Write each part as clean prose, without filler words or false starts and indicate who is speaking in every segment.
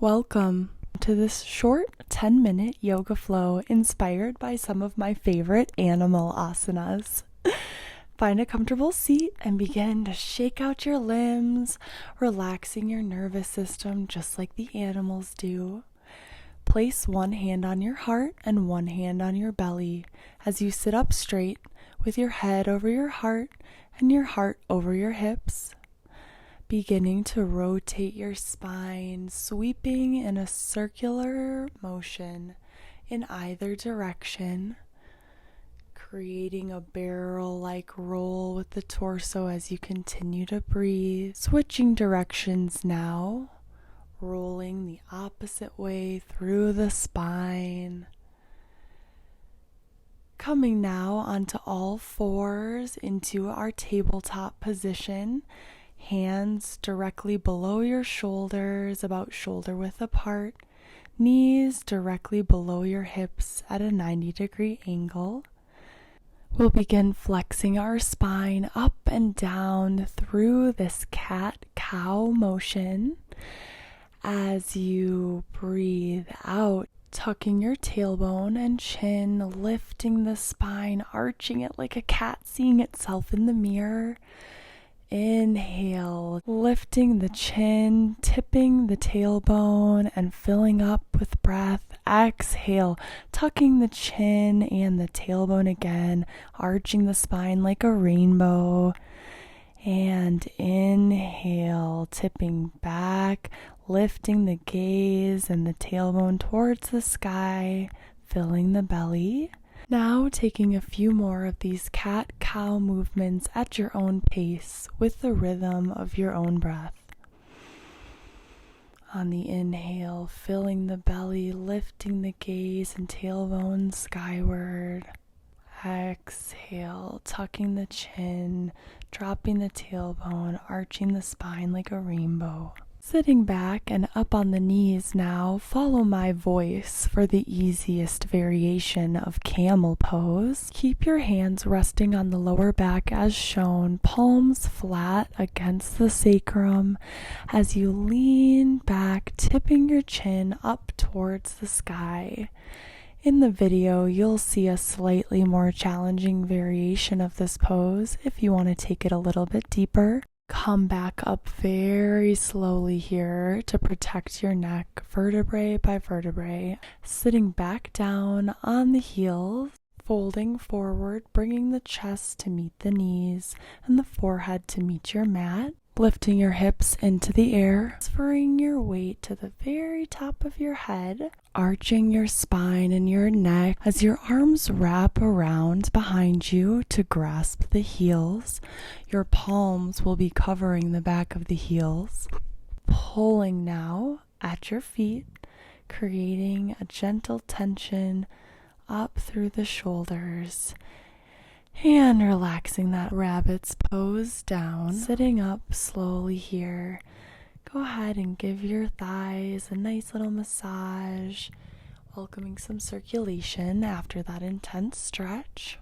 Speaker 1: Welcome to this short 10-minute yoga flow inspired by some of my favorite animal asanas. Find a comfortable seat and begin to shake out your limbs, relaxing your nervous system just like the animals do. Place one hand on your heart and one hand on your belly as you sit up straight with your head over your heart and your heart over your hips. Beginning to rotate your spine, sweeping in a circular motion in either direction, creating a barrel-like roll with the torso as you continue to breathe. Switching directions now, rolling the opposite way through the spine. Coming now onto all fours into our tabletop position. Hands directly below your shoulders, about shoulder width apart. Knees directly below your hips at a 90-degree angle. We'll begin flexing our spine up and down through this cat-cow motion. As you breathe out, tucking your tailbone and chin, lifting the spine, arching it like a cat seeing itself in the mirror. Inhale, lifting the chin, tipping the tailbone, and filling up with breath. Exhale, tucking the chin and the tailbone again, arching the spine like a rainbow. And inhale, tipping back, lifting the gaze and the tailbone towards the sky, filling the belly. Now taking a few more of these cat-cow movements at your own pace with the rhythm of your own breath. On the inhale, filling the belly, lifting the gaze and tailbone skyward. Exhale, tucking the chin, dropping the tailbone, arching the spine like a rainbow. Sitting back and up on the knees now, follow my voice for the easiest variation of camel pose. Keep your hands resting on the lower back as shown, palms flat against the sacrum as you lean back, tipping your chin up towards the sky. In the video, you'll see a slightly more challenging variation of this pose if you want to take it a little bit deeper. Come back up very slowly here to protect your neck, vertebrae by vertebrae. Sitting back down on the heels, folding forward, bringing the chest to meet the knees and the forehead to meet your mat. Lifting your hips into the air, transferring your weight to the very top of your head, arching your spine and your neck as your arms wrap around behind you to grasp the heels. Your palms will be covering the back of the heels. Pulling now at your feet, creating a gentle tension up through the shoulders. And relaxing that rabbit's pose down, sitting up slowly here. Go ahead and give your thighs a nice little massage, welcoming some circulation after that intense stretch.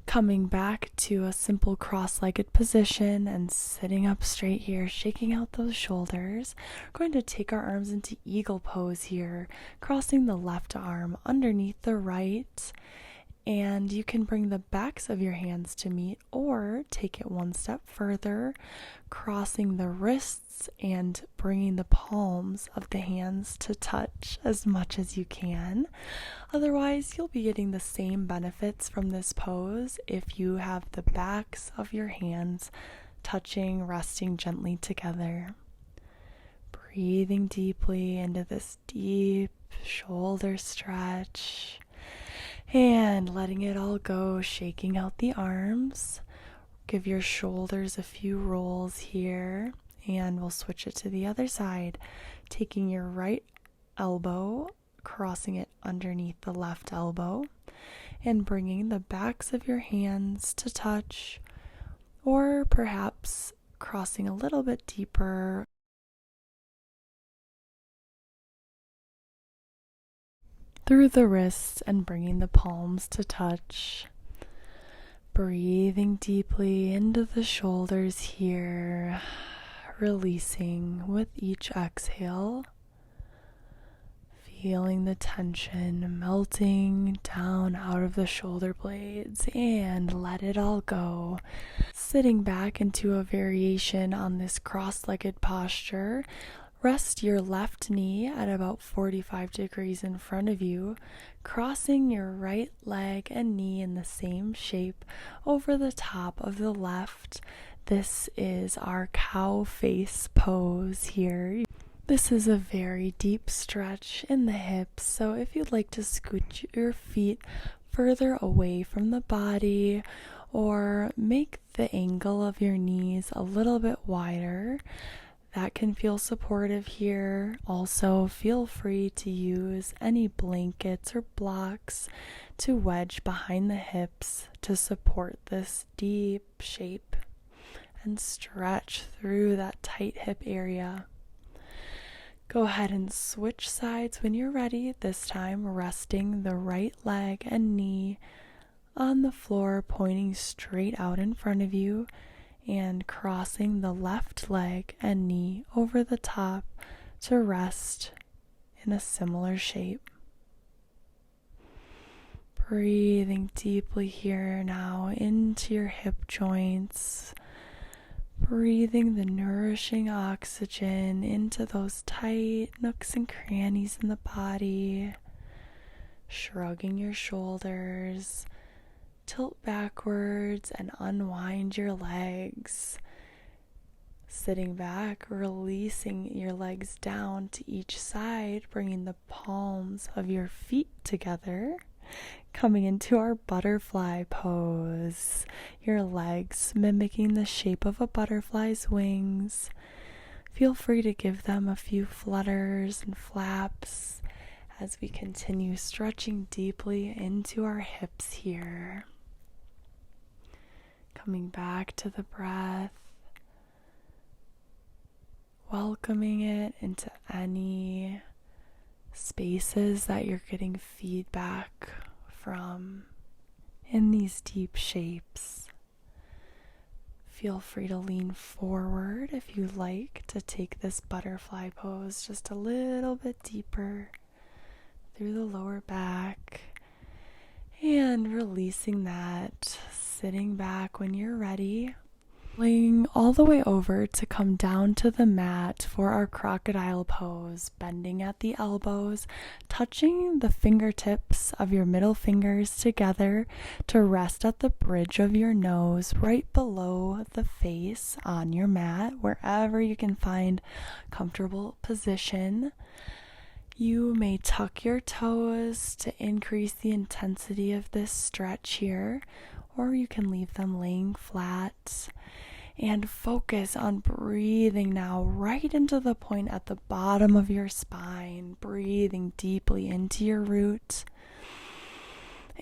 Speaker 1: Coming back to a simple cross-legged position and sitting up straight here, shaking out those shoulders. We're going to take our arms into eagle pose here, crossing the left arm underneath the right. And you can bring the backs of your hands to meet or take it one step further, crossing the wrists and bringing the palms of the hands to touch as much as you can. Otherwise, you'll be getting the same benefits from this pose if you have the backs of your hands touching, resting gently together. Breathing deeply into this deep shoulder stretch. And letting it all go, shaking out the arms. Give your shoulders a few rolls here, and we'll switch it to the other side. Taking your right elbow, crossing it underneath the left elbow, and bringing the backs of your hands to touch, or perhaps crossing a little bit deeper through the wrists and bringing the palms to touch. Breathing deeply into the shoulders here, releasing with each exhale. Feeling the tension melting down out of the shoulder blades, and let it all go. Sitting back into a variation on this cross-legged posture. Rest your left knee at about 45 degrees in front of you, crossing your right leg and knee in the same shape over the top of the left. This is our cow face pose here. This is a very deep stretch in the hips, so if you'd like to scoot your feet further away from the body or make the angle of your knees a little bit wider, that can feel supportive here. Also, feel free to use any blankets or blocks to wedge behind the hips to support this deep shape and stretch through that tight hip area. Go ahead and switch sides when you're ready, this time resting the right leg and knee on the floor, pointing straight out in front of you, and crossing the left leg and knee over the top to rest in a similar shape. Breathing deeply here now into your hip joints. Breathing the nourishing oxygen into those tight nooks and crannies in the body. Shrugging your shoulders. Tilt backwards and unwind your legs. Sitting back, releasing your legs down to each side, bringing the palms of your feet together. Coming into our butterfly pose, your legs mimicking the shape of a butterfly's wings. Feel free to give them a few flutters and flaps as we continue stretching deeply into our hips here. Coming back to the breath, welcoming it into any spaces that you're getting feedback from in these deep shapes. Feel free to lean forward if you like to take this butterfly pose just a little bit deeper through the lower back, and releasing that, sitting back when you're ready. Laying all the way over to come down to the mat for our crocodile pose, bending at the elbows, touching the fingertips of your middle fingers together to rest at the bridge of your nose, right below the face on your mat, wherever you can find comfortable position. You may tuck your toes to increase the intensity of this stretch here, or you can leave them laying flat. And focus on breathing now right into the point at the bottom of your spine, breathing deeply into your root,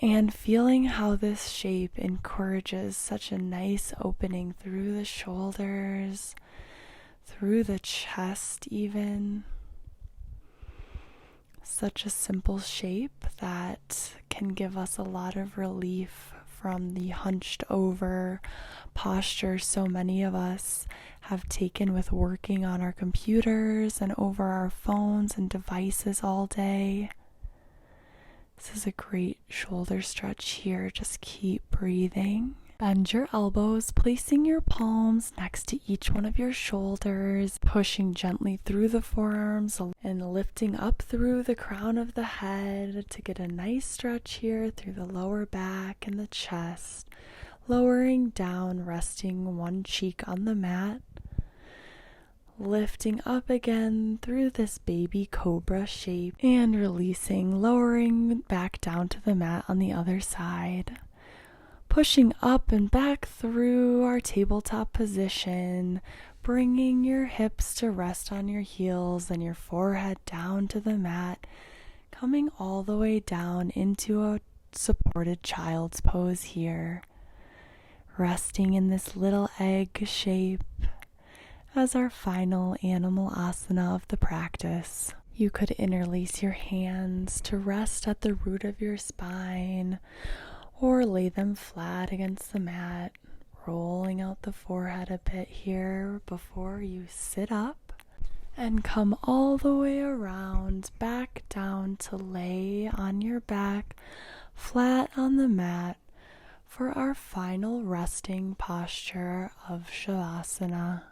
Speaker 1: and feeling how this shape encourages such a nice opening through the shoulders, through the chest even. Such a simple shape that can give us a lot of relief from the hunched over posture so many of us have taken with working on our computers and over our phones and devices all day. This is a great shoulder stretch here. Just keep breathing. Bend your elbows, placing your palms next to each one of your shoulders, pushing gently through the forearms and lifting up through the crown of the head to get a nice stretch here through the lower back and the chest. Lowering down, resting one cheek on the mat. Lifting up again through this baby cobra shape and releasing, lowering back down to the mat on the other side. Pushing up and back through our tabletop position, bringing your hips to rest on your heels and your forehead down to the mat, coming all the way down into a supported child's pose here, resting in this little egg shape as our final animal asana of the practice. You could interlace your hands to rest at the root of your spine, or lay them flat against the mat, rolling out the forehead a bit here before you sit up and come all the way around back down to lay on your back flat on the mat for our final resting posture of Shavasana.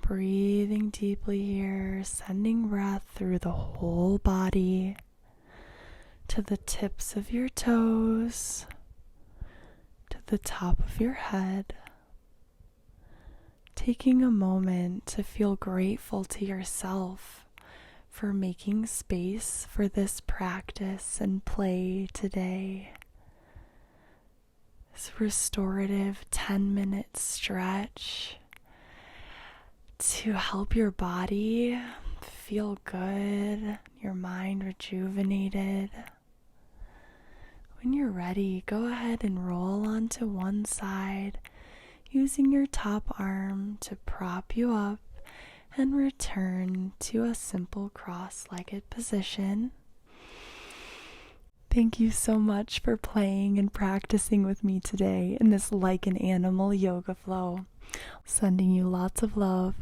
Speaker 1: Breathing deeply here, sending breath through the whole body to the tips of your toes, to the top of your head. Taking a moment to feel grateful to yourself for making space for this practice and play today. This restorative 10-minute stretch to help your body feel good, your mind rejuvenated. When you're ready, go ahead and roll onto one side, using your top arm to prop you up and return to a simple cross-legged position. Thank you so much for playing and practicing with me today in this like an animal yoga flow. Sending you lots of love.